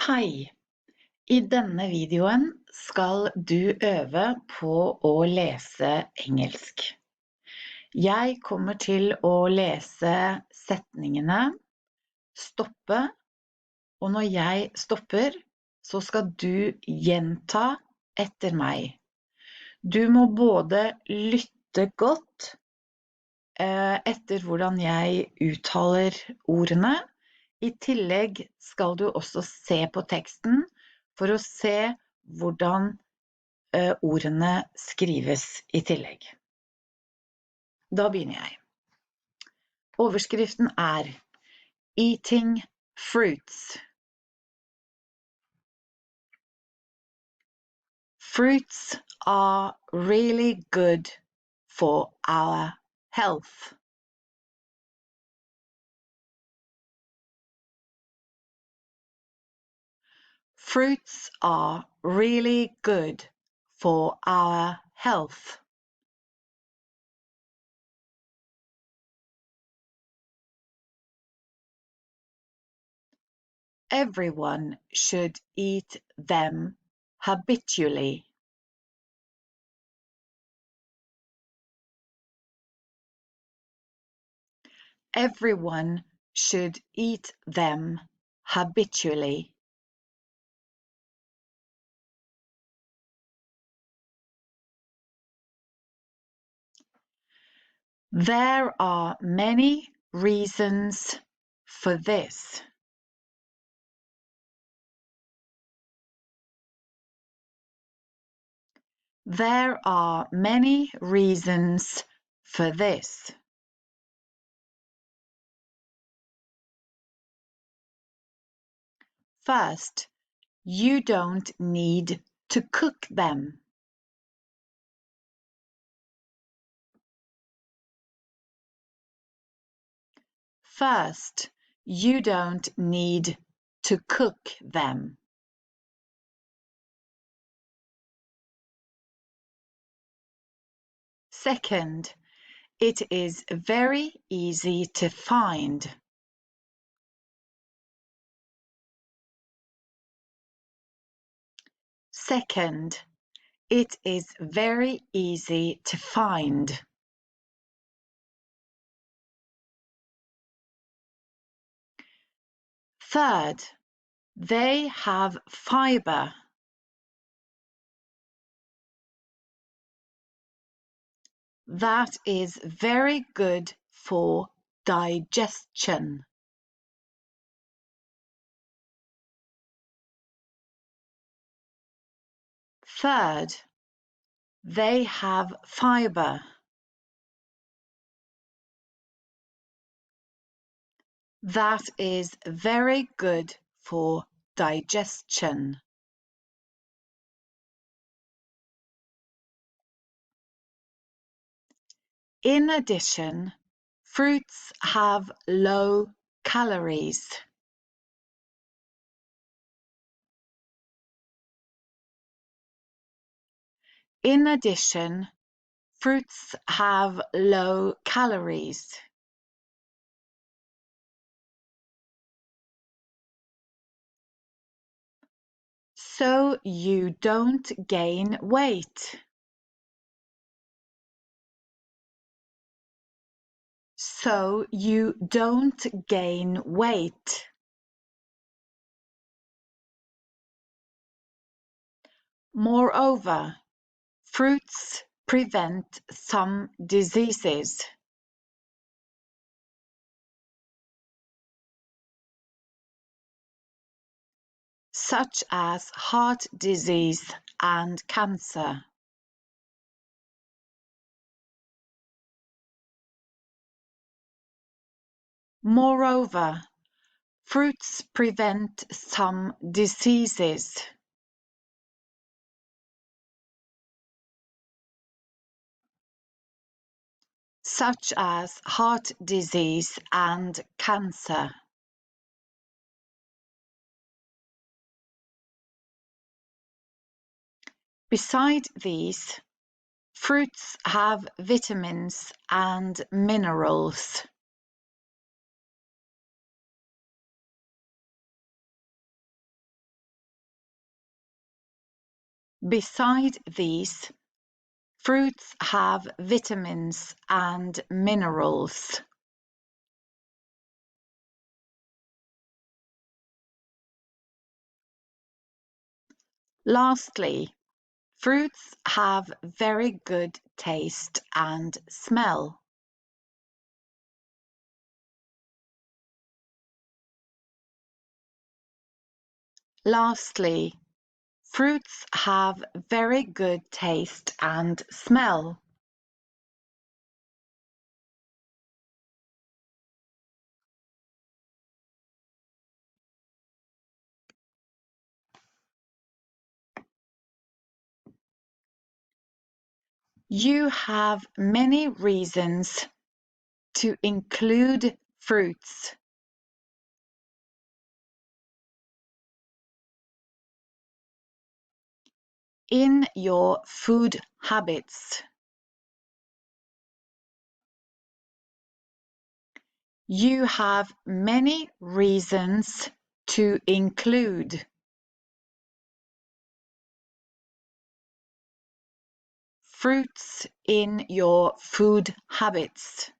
Hei! I denne videoen skal du øve på å lese engelsk. Jeg kommer til å lese setningene, stoppe, og når jeg stopper, så skal du gjenta etter meg. Du må både lytte godt etter hvordan jeg uttaler ordene. I tillegg skal du også se på teksten for å se hvordan ordene skrives i tillegg. Da begynner jeg. Overskriften er Eating fruits. Fruits are really good for our health. Fruits are really good for our health. Everyone should eat them habitually. Everyone should eat them habitually. There are many reasons for this. There are many reasons for this. First, you don't need to cook them. First, you don't need to cook them. Second, it is very easy to find. Second, it is very easy to find. Third, they have fiber. That is very good for digestion. Third, they have fiber. That is very good for digestion. In addition, fruits have low calories. In addition, fruits have low calories. So you don't gain weight. So you don't gain weight. Moreover, fruits prevent some diseases. Such as heart disease and cancer. Moreover, fruits prevent some diseases. Such as heart disease and cancer. Besides these, fruits have vitamins and minerals. Beside these, fruits have vitamins and minerals. Lastly, fruits have very good taste and smell. Lastly, fruits have very good taste and smell. You have many reasons to include fruits in your food habits. You have many reasons to include fruits in your food habits.